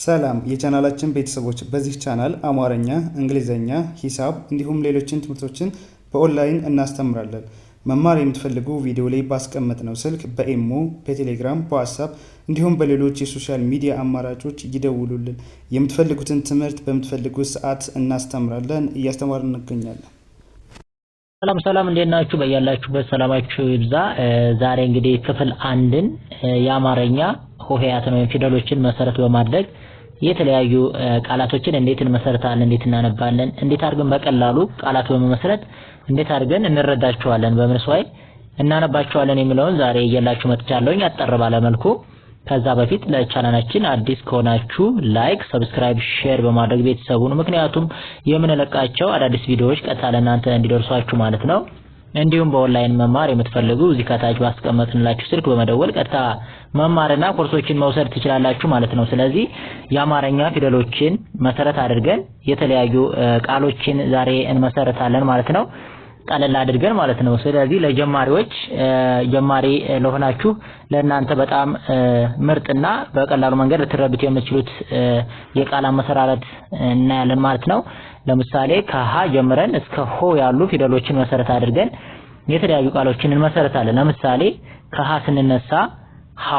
ሰላም የቻናላችን ቤተሰቦች በዚህ ቻናል አማርኛ፣ እንግሊዘኛ፣ ሂሳብ እንዲሁም ሌሎችን ትምህርቶችን በኦንላይን እናስተምራለን። መማር የምትፈልጉ ቪዲዮ ላይ ባስቀመጥነው ስልክ በኢሞ፣ በቴሌግራም፣ በዋትስአፕ እንዲሁም በሌሎች የሶሻል ሚዲያ አማራጮች ይደውሉልን። የምትፈልጉትን ትምህርት በምትፈልጉት ሰዓት እናስተምራለን፣ እያስተማርን እንገኛለን። ሰላም እንዴት ናችሁ? በያላችሁበት ሰላማችሁ ይብዛ። ዛሬ እንግዲህ ክፍል አንድን የአማርኛ ሆሄያትን ወይም ፊደሎችን መሰረት በማድረግ የተለያዩ ቃላቶችን እንዴት እንመሰርታለን፣ እንዴት እናነባለን፣ እንዴት አድርገን በቀላሉ ቃላት በመመስረት እንዴት አድርገን እንረዳቸዋለን፣ በምንስዋይ እናነባቸዋለን የሚለውን ዛሬ እየላችሁ መጥቻለሁኝ አጠር ባለ መልኩ። ከዛ በፊት ለቻናላችን አዲስ ከሆናችሁ ላይክ፣ ሰብስክራይብ፣ ሼር በማድረግ ቤተሰቡን ምክንያቱም የምንለቃቸው አዳዲስ ቪዲዮዎች ቀጥታ ለእናንተ እንዲደርሷችሁ ማለት ነው። እንዲሁም በኦንላይን መማር የምትፈልጉ እዚህ ከታች ባስቀመጥንላችሁ ስልክ በመደወል ቀጥታ መማርና ኮርሶችን መውሰድ ትችላላችሁ ማለት ነው። ስለዚህ የአማርኛ ፊደሎችን መሰረት አድርገን የተለያዩ ቃሎችን ዛሬ እንመሰርታለን ማለት ነው። ቀለል አድርገን ማለት ነው። ስለዚህ ለጀማሪዎች ጀማሪ ለሆናችሁ ለእናንተ በጣም ምርጥና በቀላሉ መንገድ ልትረዱት የምትችሉት የቃል አመሰራረት እናያለን ማለት ነው። ለምሳሌ ከሀ ጀምረን እስከ ሆ ያሉ ፊደሎችን መሰረት አድርገን የተለያዩ ቃሎችን እንመሰርታለን። ለምሳሌ ከሀ ስንነሳ ሀ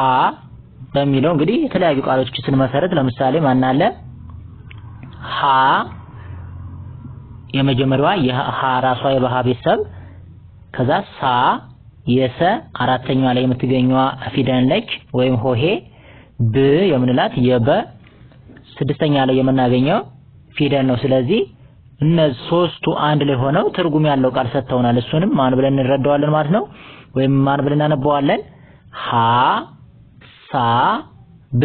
በሚለው እንግዲህ የተለያዩ ቃሎችን ስንመሰረት ለምሳሌ ማን አለ? ሀ የመጀመሪያዋ የሀ ራሷ የበሃ ቤተሰብ፣ ከዛ ሳ የሰ አራተኛዋ ላይ የምትገኘዋ ፊደል ነች ወይም ሆሄ፣ ብ የምንላት የበ ስድስተኛ ላይ የምናገኘው ፊደል ነው። ስለዚህ እነዚህ ሶስቱ አንድ ላይ ሆነው ትርጉም ያለው ቃል ሰጥተውናል። እሱንም ማን ብለን እንረዳዋለን ማለት ነው፣ ወይም ማን ብለን እናነባዋለን? ሀ ሳ ብ።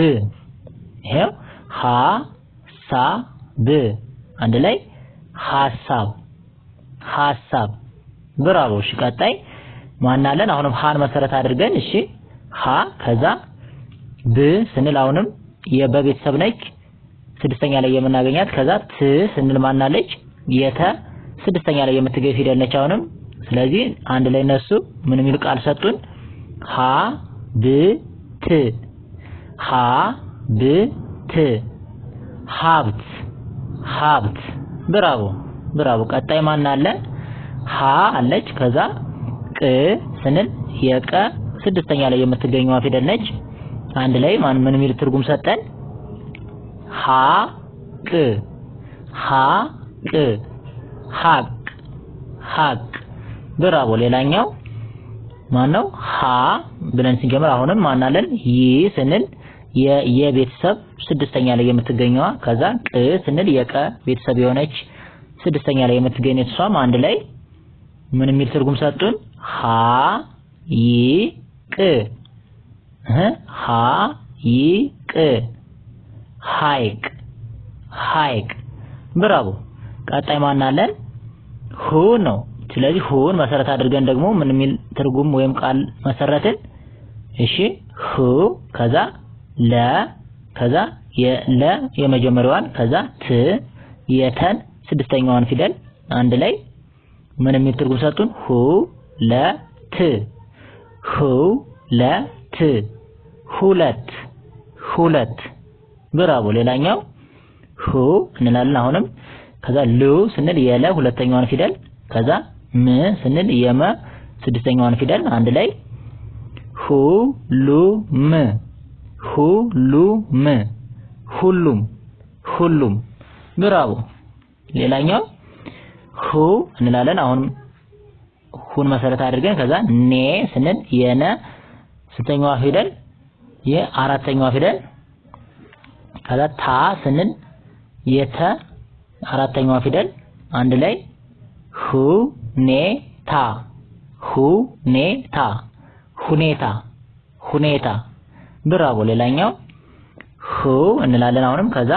ይሄው ሀ ሳ ብ አንድ ላይ ሐሳብ። ብራቮ። እሺ ቀጣይ ማን አለን? አሁንም ሀን መሰረት አድርገን እሺ ሀ ከዛ ብ ስንል አሁንም የበቤተሰብ ነች ስድስተኛ ላይ የምናገኛት። ከዛ ት ስንል ማን አለች? የተ ስድስተኛ ላይ የምትገኝ ፊደል ነች አሁንም። ስለዚህ አንድ ላይ እነሱ ምን የሚል ቃል ሰጡን? ሀ ብ ት ሀብት። ብራቮ። ቀጣይ ማን አለ? ሀ አለች። ከዛ ቅ ስንል የቀ ስድስተኛ ላይ የምትገኘዋ ፊደል ነች። አንድ ላይ ምን የሚል ትርጉም ሰጠን? ሀቅ። ብራቮ። ሌላኛው ማን ነው? ሀ ብለን ስንጀምር አሁንም ማን አለን? ይ ስንል የቤተሰብ ስድስተኛ ላይ የምትገኘዋ፣ ከዛ ቅ ስንል የቀ ቤተሰብ የሆነች ስድስተኛ ላይ የምትገኝ እሷም አንድ ላይ ምን የሚል ትርጉም ሰጡን? ሀይቅ። ሀይቅ። ብራቮ። ቀጣይ ማን አለን? ሁ ነው። ስለዚህ ሁን መሰረት አድርገን ደግሞ ምን የሚል ትርጉም ወይም ቃል መሰረትን? እሺ ሁ ከዛ ለ ከዛ የለ የመጀመሪያዋን ከዛ ት የተን ስድስተኛዋን ፊደል አንድ ላይ ምን የሚል ትርጉም ሰጡን? ሁለት። ብራቮ። ሌላኛው ሁ እንላለን አሁንም። ከዛ ሉ ስንል የለ ሁለተኛዋን ፊደል፣ ከዛ ም ስንል የመ ስድስተኛዋን ፊደል አንድ ላይ ሁሉም። ብራቮ። ሌላኛው ሁ እንላለን አሁን ሁን መሰረት አድርገን ከዛ ኔ ስንል የነ ስድስተኛዋ ፊደል የአራተኛዋ ፊደል፣ ከዛ ታ ስንል የተ አራተኛዋ ፊደል አንድ ላይ ሁኔታ። ብራቮ። ሌላኛው ሁ እንላለን አሁንም ከዛ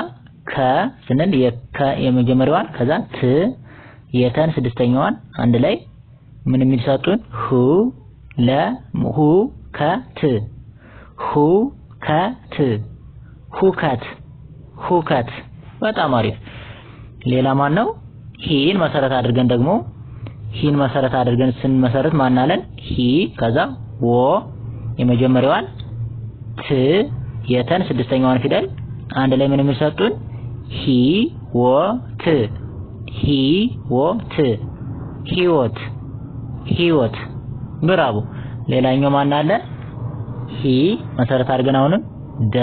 ከ ስንል የከ የመጀመሪያዋን ከዛ ት የተን ስድስተኛዋን አንድ ላይ ምን የሚል ሰጡን? ሁከት። በጣም አሪፍ። ሌላ ማን ነው? ሂን መሰረት አድርገን ደግሞ ሂን መሰረት አድርገን ስንመሰርት ማን አለን? ሂ ከዛ ወ የመጀመሪያዋን ት የተን ስድስተኛዋን ፊደል አንድ ላይ ምን የሚሰጡን ህይወት ህይወት ህይወት ህይወት ብራቮ ሌላኛው ማን አለ ሂ መሰረት አድርገን አሁንም ደ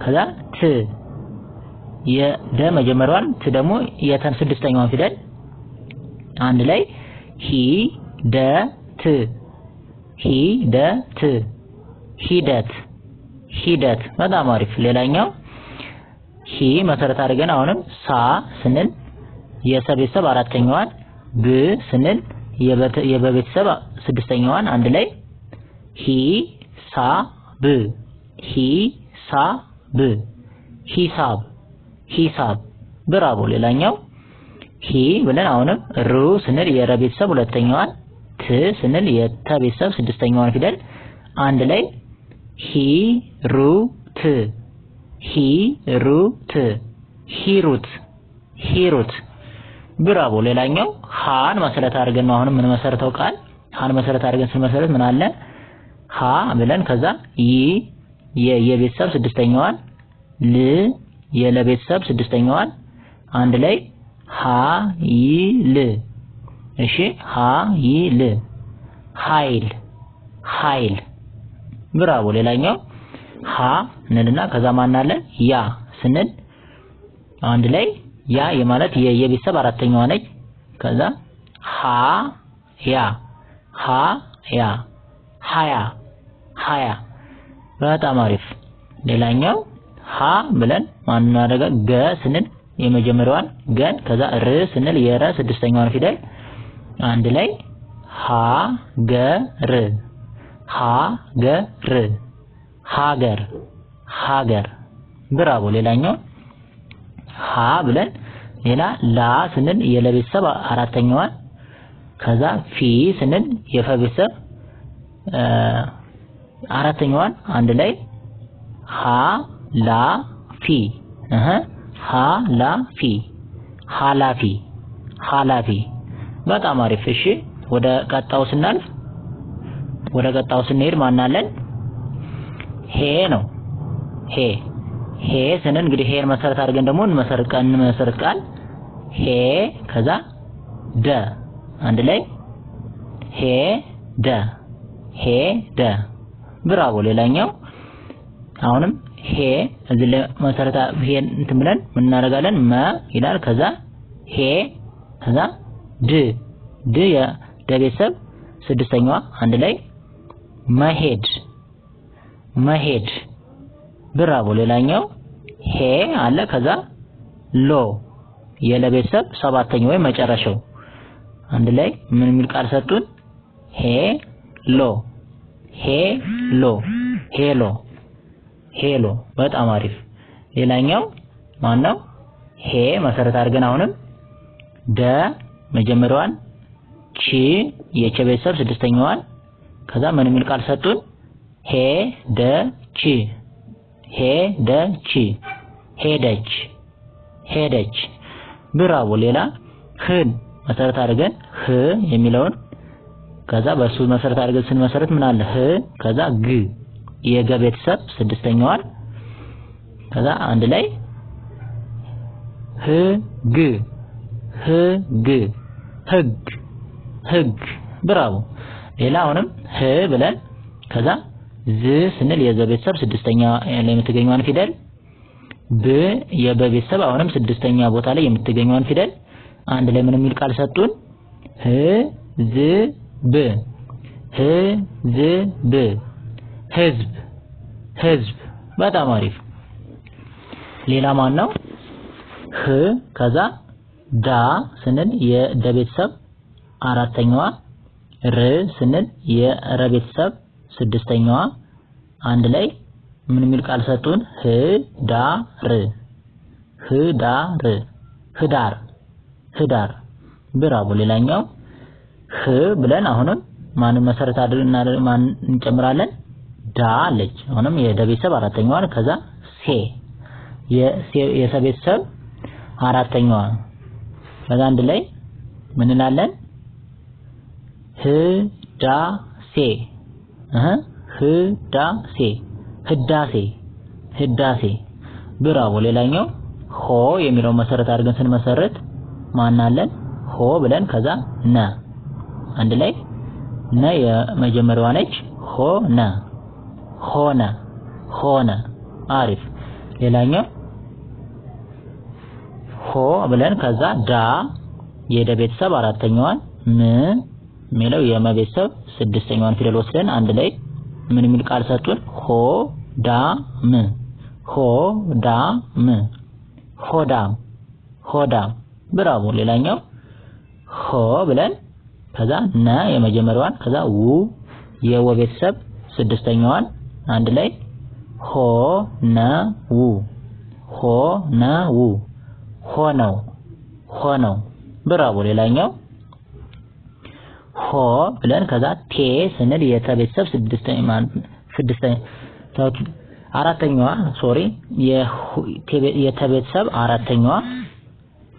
ከዛ ት የደ መጀመሪያዋን ት ደግሞ የተን ስድስተኛዋን ፊደል አንድ ላይ ሂደት ሂደት ሂደት ሂደት በጣም አሪፍ ሌላኛው ሂ መሰረት አድርገን አሁንም ሳ ስንል የሰ ቤተሰብ አራተኛዋን ብ ስንል የበቤተሰብ ስድስተኛዋን አንድ ላይ ሂሳብ ሂሳብ ሂሳብ ሂሳብ ብራቮ ሌላኛው ሂ ብለን አሁንም ሩ ስንል የረ ቤተሰብ ሁለተኛዋን ት ስንል የተ ቤተሰብ ስድስተኛዋን ፊደል አንድ ላይ ሂሩት ሂሩት ሂሩት ሂሩት ብራቮ ሌላኛው ሃን መሰረት አድርገን ነው አሁንም ምን መሰረተው ቃል ሃን መሰረት አድርገን ስንመሰረት ምን አለ ሃ ብለን ከዛ ይ የቤተሰብ ስድስተኛዋን ል የለቤተሰብ ስድስተኛዋን አንድ ላይ ኃይል እሺ ኃይል ኃይል ኃይል ብራቮ ሌላኛው ሀ እንልና ከዛ ማን አለ ያ ስንል አንድ ላይ ያ የማለት የቤተሰብ አራተኛዋ ነች ከዛ ያ ያ ሀያ ሀያ በጣም አሪፍ ሌላኛው ሀ ብለን ማን እናደርጋ ገ ስንል የመጀመሪያዋን ገን ከዛ ር ስንል የረ ስድስተኛዋን ፊደል አንድ ላይ ሀገር ሀገር ሀገር ሀገር ብራቮ ሌላኛው ሀ ብለን ሌላ ላ ስንል የለቤተሰብ አራተኛዋን ከዛ ፊ ስንል የፈ ቤተሰብ አራተኛዋን አንድ ላይ ሀላፊ ሀላፊ ሀላፊ ሀላፊ በጣም አሪፍ እሺ ወደ ቀጣው ስናልፍ ወደ ቀጣው ስንሄድ ማናለን ሄ ነው ሄ ስንል እንግዲህ ሄን መሰረት አድርገን ደግሞ እንመሰርት ቃል ሄ ከዛ ደ አንድ ላይ ሄደ ብራቮ ሌላኛው አሁንም ሄ እዚህ ላይ መሰረታ ሄን እንትን ብለን ምን እናደርጋለን መ ይላል ከዛ ሄ ከዛ ድ የቤተሰብ ስድስተኛዋ አንድ ላይ መሄድ ብራቮ ሌላኛው ሄ አለ ከዛ ሎ የለቤተሰብ ሰባተኛው ወይ መጨረሻው አንድ ላይ ምን የሚል ቃል ሰጡን ሄሎ በጣም አሪፍ ሌላኛው ማን ነው ሄ መሰረት አድርገን አሁንም ደ መጀመሪያዋን ቺ የቸ ቤተሰብ ስድስተኛዋን ከዛ ምን የሚል ቃል ሰጡን ሄደች ብራቮ ሌላ ህን መሰረት አድርገን ህ የሚለውን ከዛ በሱ መሰረት አድርገን ስንመሰረት ምን አለ ህ ከዛ ግ የገ ቤተሰብ ስድስተኛዋን ከዛ አንድ ላይ ህግ ብራቮ ሌላ አሁንም ህ ብለን ከዛ ዝ ስንል የዘ ቤተሰብ ስድስተኛ ላይ የምትገኘዋን ፊደል ብ የበቤተሰብ አሁንም ስድስተኛ ቦታ ላይ የምትገኘዋን ፊደል አንድ ላይ ምን የሚል ቃል ሰጡን ህዝብ በጣም አሪፍ ሌላ ማን ነው ህ ከዛ ዳ ስንል የደ ቤተሰብ አራተኛዋ ር ስንል የረ ቤተሰብ ስድስተኛዋ አንድ ላይ ምን የሚል ቃል ሰጡን ህዳር ብራቮ ሌላኛው ህ ብለን አሁንም ማንን መሰረት አድርገን ማን እንጨምራለን ዳ አለች አሁንም የደ ቤተሰብ አራተኛዋን ከዛ ሴ የሰ ቤተሰብ አራተኛዋ ከዛ አንድ ላይ ምን እንላለን ህዳሴ ብራቮ። ሌላኛው ሆ የሚለው መሰረት አድርገን ስንመሰርት ማን አለን? ሆ ብለን ከዛ ነ አንድ ላይ ነ የመጀመሪያዋ ነች። ሆነ ሆነ ሆነ። አሪፍ። ሌላኛው ሆ ብለን ከዛ ዳ የደ ቤተሰብ አራተኛዋን ም የሚለው የመ ቤተሰብ ስድስተኛዋን ፊደል ወስደን አንድ ላይ ምን የሚል ቃል ሰጡን? ሆ ዳ ም ሆ ዳ ም ሆዳም ሆዳም። ብራቮ። ሌላኛው ሆ ብለን ከዛ ነ የመጀመሪያዋን ከዛ ው የወ ቤተሰብ ስድስተኛዋን አንድ ላይ ሆ ነ ው ሆ ነ ው ሆነው ሆነው። ብራቮ። ሌላኛው ሆ ብለን ከዛ ቴ ስንል የተ ቤተሰብ አራተኛዋ የተ ቤተሰብ አራተኛዋ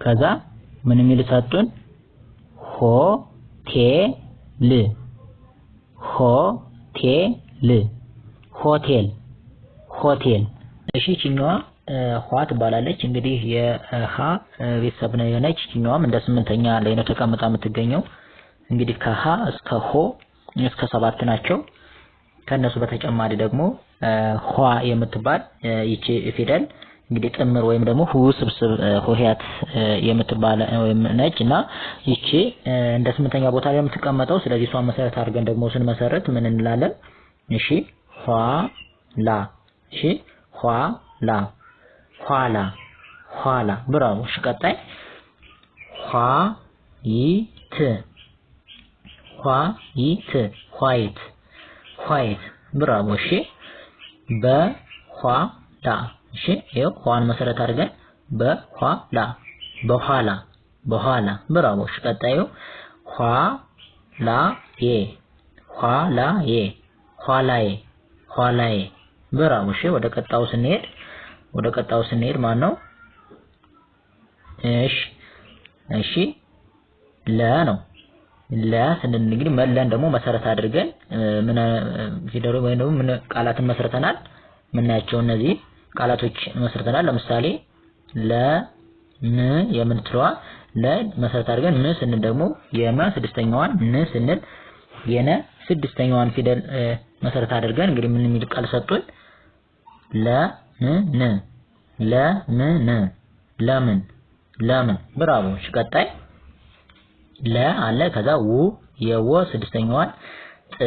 ከዛ ምን የሚል ሰጡን? ሆ ቴ ል ሆ ቴ ል ሆቴል ሆቴል። እሺ ቺኛዋ ኋ ትባላለች። እንግዲህ የሃ ቤተሰብ ነው የሆነች። ቺኛዋም እንደ ስምንተኛ ላይ ነው ተቀምጣ የምትገኘው። እንግዲህ ከሃ እስከ ሆ እስከ 7 ናቸው። ከነሱ በተጨማሪ ደግሞ ኋ የምትባል ይቺ ፊደል እንግዲህ ጥምር ወይም ደግሞ ውስብስብ ሆሄያት የምትባል ወይም ነች እና ይቺ እንደ ስምንተኛ ቦታ ላይ የምትቀመጠው። ስለዚህ እሷን መሰረት አድርገን ደግሞ ስንመሰርት ምን እንላለን? እሺ ኋላ። እሺ ኋላ ኋላ ኋላ። ብራቮ። እሺ ቀጣይ ኋይት ኋይት ኋይት ኋይት። ብራቮ። እሺ በኋላ። እሺ ይኸው ኋን መሰረት አድርገን በኋላ በኋላ በኋላ። ብራቮ። እሺ ቀጣዩ ኋላዬ ኋላዬ ኋላዬ ኋላዬ። ብራቮ። እሺ ወደ ቀጣው ስንሄድ ማን ነው? እሺ ለ ነው። ለ ስንል እንግዲህ መለን ደግሞ መሰረት አድርገን ምን ፊደሉ ወይም ደግሞ ምን ቃላትን መስርተናል? ምናያቸው እነዚህ ቃላቶች መስርተናል። ለምሳሌ ለ ም የምንትለዋ ለ መሰረት አድርገን ም ስንል ደግሞ የመ ስድስተኛዋን ን ስንል የነ ስድስተኛዋን ፊደል መሰረት አድርገን እንግዲህ ምን የሚል ቃል ሰጡን? ለምን ለምን ለምን ለምን። ብራቮ። እሺ ቀጣይ ለ አለ ከዛ ው የወ ስድስተኛዋን ጥ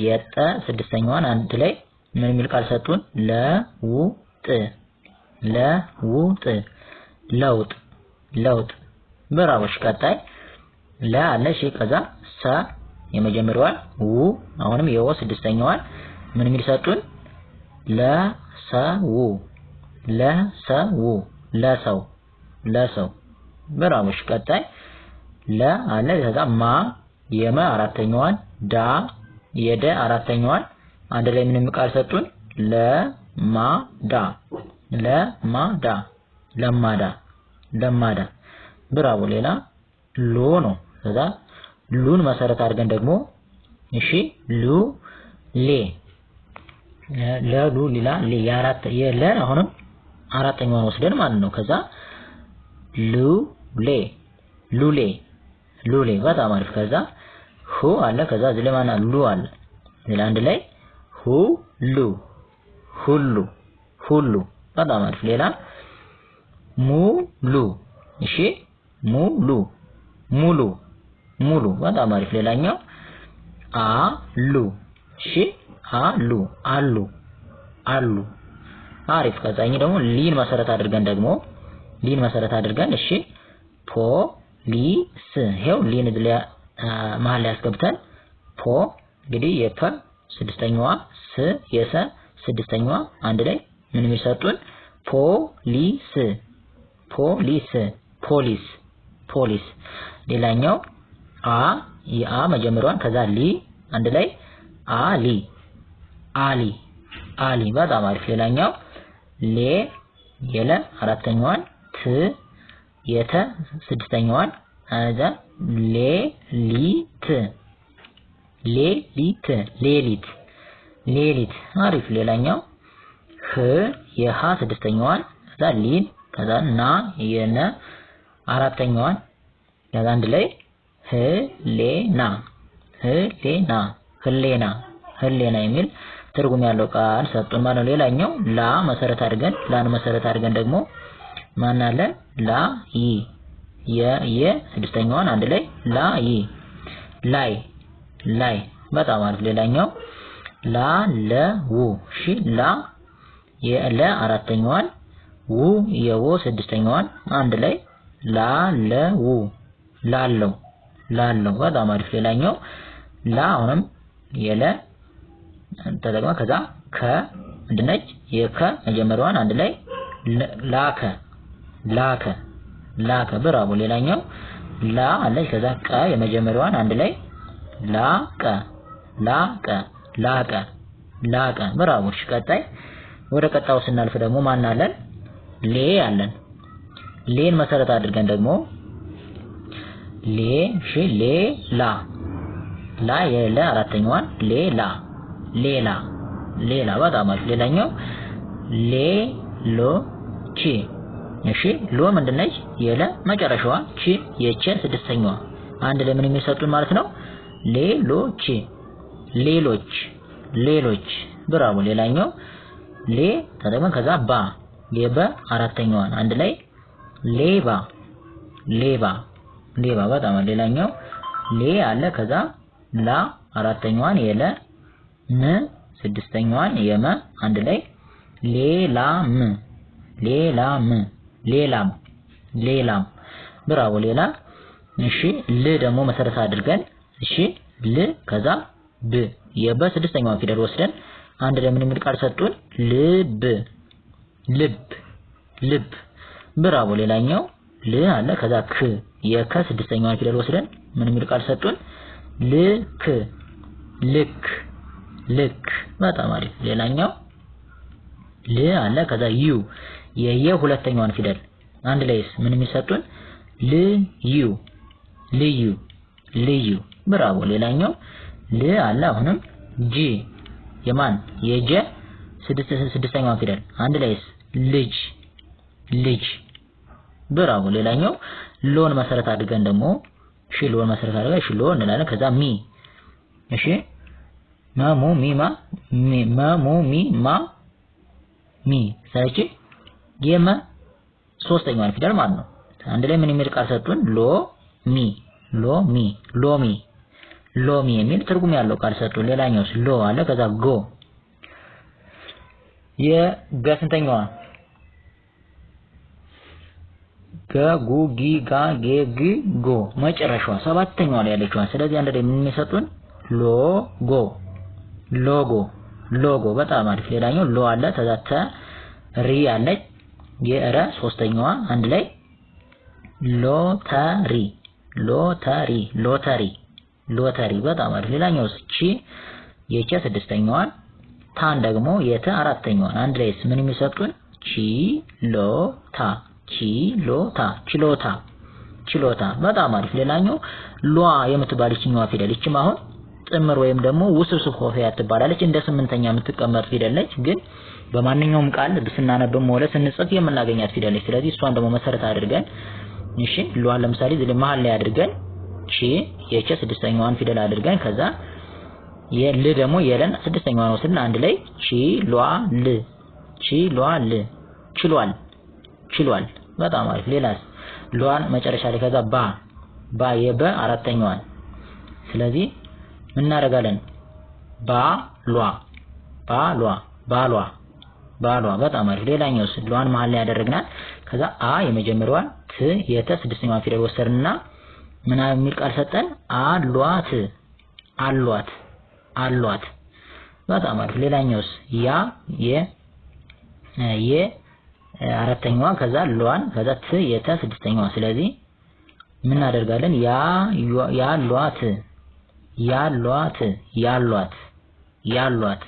የጠ ስድስተኛዋን አንድ ላይ ምን የሚል ቃል ሰጡን? ለውጥ ለውጥ ለውጥ ለውጥ። ብራቮ። እሺ ቀጣይ ለ አለ እሺ ከዛ ሰ የመጀመሪያዋን ው አሁንም የወ ስድስተኛዋን ምን የሚል ሰጡን? ለሰው ለሰው ለሰው ለሰው። ብራቮ። እሺ ቀጣይ ለ አለ ከዛ ማ የመ አራተኛዋን ዳ የደ አራተኛዋን አንድ ላይ ምን ቃል ሰጡን? ለማዳ ለማዳ ለማዳ ለማዳ። ብራቮ። ሌላ ሎ ነው። ከዛ ሉን መሰረት አድርገን ደግሞ እሺ ሉ ሌ ለሉ ሌላ ሌ የለ አሁንም አራተኛዋን ወስደን ማለት ነው። ከዛ ሉ ሌ ሉሌ ሉሌ። በጣም አሪፍ። ከዛ ሁ አለ ከዛ እዚህ ላይ ማን ሉ አለ ሌላ አንድ ላይ ሁሉ ሁሉ ሁሉ። በጣም አሪፍ። ሌላ ሙሉ እሺ ሙሉ ሙሉ ሙሉ። በጣም አሪፍ። ሌላኛው አሉ እሺ አሉ አሉ አሉ። አሪፍ። ከዛኝ ደግሞ ሊን መሰረት አድርገን እሺ ፖሊስ። ይሄው ሊን እዚህ መሀል ላይ ያስገብተን ፖ እንግዲህ የፐ ስድስተኛዋ ስ የሰ ስድስተኛዋ አንድ ላይ ምን የሚሰጡን? ፖሊስ ፖሊስ ፖሊስ ፖሊስ። ሌላኛው አ የአ መጀመሪያዋን ከዛ ሊ አንድ ላይ አሊ አሊ አሊ። በጣም አሪፍ። ሌላኛው ሌ የለ አራተኛዋን ት የተ ስድስተኛዋን አዛ ሌሊት ሌሊት ሌሊት ሌሊት። አሪፍ። ሌላኛው ህ የሃ ስድስተኛዋን ከዛ ሊን ከዛ ና የነ አራተኛዋን ከዛ አንድ ላይ ህሌና ህሌና የሚል ትርጉም ያለው ቃል ሰጡን ማለት ነው። ሌላኛው ላን መሰረት አድርገን ደግሞ ማን አለ ላይ የስድስተኛዋን አንድ ላይ ላይ በጣም አሪፍ። ሌላኛው ለው እሺ ላ የለ አራተኛዋን ው የወ ስድስተኛዋን አንድ ላይ ላለው በጣም አሪፍ። ሌላኛው ላ አሁንም የለ ተጠቅማ ከዛ ከ ምንድነች የከ መጀመሪያዋን አንድ ላይ ላከ ብራቦ። ሌላኛው ላ አለች ከዛ ቀ የመጀመሪያዋን አንድ ላይ ላቀ ብራቦ። እሺ ቀጣይ ወደ ቀጣው ስናልፍ ደግሞ ማን አለን ሌ አለን። ሌን መሰረት አድርገን ደግሞ ሌላ የለ አራተኛዋን ሌላ በጣም አሪፍ። ሌላኛው ሌሎች እሺ ሎ ምንድነች የለ መጨረሻዋ ቺ የቸ ስድስተኛዋ አንድ ላይ ምን የሚሰጡን ማለት ነው ሌሎች ብራቦ። ሌላኛው ሌ ተጠቅመን ከዛ ባ የበ አራተኛዋን አንድ ላይ ሌባ በጣም። ሌላኛው ሌ አለ ከዛ ላ አራተኛዋን የለ ም ስድስተኛዋን የመ አንድ ላይ ሌላም ብራቦ። ሌላ እሺ ል ደግሞ መሰረት አድርገን እሺ ል ከዛ ብ የበ ስድስተኛዋን ፊደል ወስደን አንድ ላይ ምን የሚል ቃል ሰጡን ልብ ብራቦ። ሌላኛው ል አለ ከዛ ክ የከ ስድስተኛዋን ፊደል ወስደን ምን የሚል ቃል ሰጡን ልክ በጣም አሪፍ። ሌላኛው ል አለ ከዛ ዩ የየ ሁለተኛዋን ፊደል አንድ ላይስ ምን የሚሰጡን ልዩ ብራቦ። ሌላኛው ል አለ አሁንም ጂ የማን የጀ ስድስተኛዋን ፊደል አንድ ላይስ ልጅ ብራቦ። ሌላኛው ሎን መሰረት አድርገን ደግሞ እሺ ሎን መሰረት አድርገን እሺ ሎ እንላለን ከዛ ሚ እሺ ሚ ሳይቺ የመ ሶስተኛዋን ፊደል ማለት ነው አንድ ላይ ምን የሚል ቃል ሰጡን ሎሚ የሚል ትርጉም ያለው ቃል ሰጡን። ሌላኛውስ ሎ አለ ከዛ ጎ የገ ስንተኛዋ ገጉ ጊ ጋ ጌ ግ ጎ መጨረሻዋ ሰባተኛዋ ላይ ያለችዋ ስለዚህ አንድ ላይ ምን የሚሰጡን ሎጎ በጣም አሪፍ። ሌላኛው ሎ አለ ከዛ ተ ሪ አለች የረ ሶስተኛዋ አንድ ላይ ሎተሪ በጣም አሪፍ። ሌላኛው ቺ የቸ ስድስተኛዋን ታን ደግሞ የተ አራተኛዋን አንድ ላይ ምን የሚሰጡን ችሎታ በጣም አሪፍ። ሌላኛው ሏ የምትባል ይችኛዋ ፊደል ይችም አሁን ጥምር ወይም ደግሞ ውስብስብ ሆሄያት ትባላለች እንደ ስምንተኛ የምትቀመጥ ፊደል ነች ግን በማንኛውም ቃል ስናነብም ሆነ ስንጽፍ የምናገኛት ፊደል ነች። ስለዚህ እሷን ደግሞ መሰረት አድርገን እሺ ሏን ለምሳሌ እዚህ መሃል ላይ አድርገን ቺ የቸ ስድስተኛዋን ፊደል አድርገን ከዛ የል ደግሞ የለን ስድስተኛዋን ወስደን አንድ ላይ ችሏል በጣም አሪፍ። ሌላስ ሏን መጨረሻ ላይ ከዛ ባ የበ አራተኛዋን ስለዚህ ምን እናደርጋለን ባሏ በጣም አሪፍ። ሌላኛውስ ሏን መሃል ላይ ያደረግናል ከዛ አ የመጀመሪያዋን ት የተ ስድስተኛዋን ፊደል ወሰድንና ምን የሚል ቃል ሰጠን አሏት በጣም አሪፍ። ሌላኛውስ ያ አራተኛዋ ከዛ ሏን ከዛ ት የተ ስድስተኛዋ ስለዚህ ምን እናደርጋለን ያሏት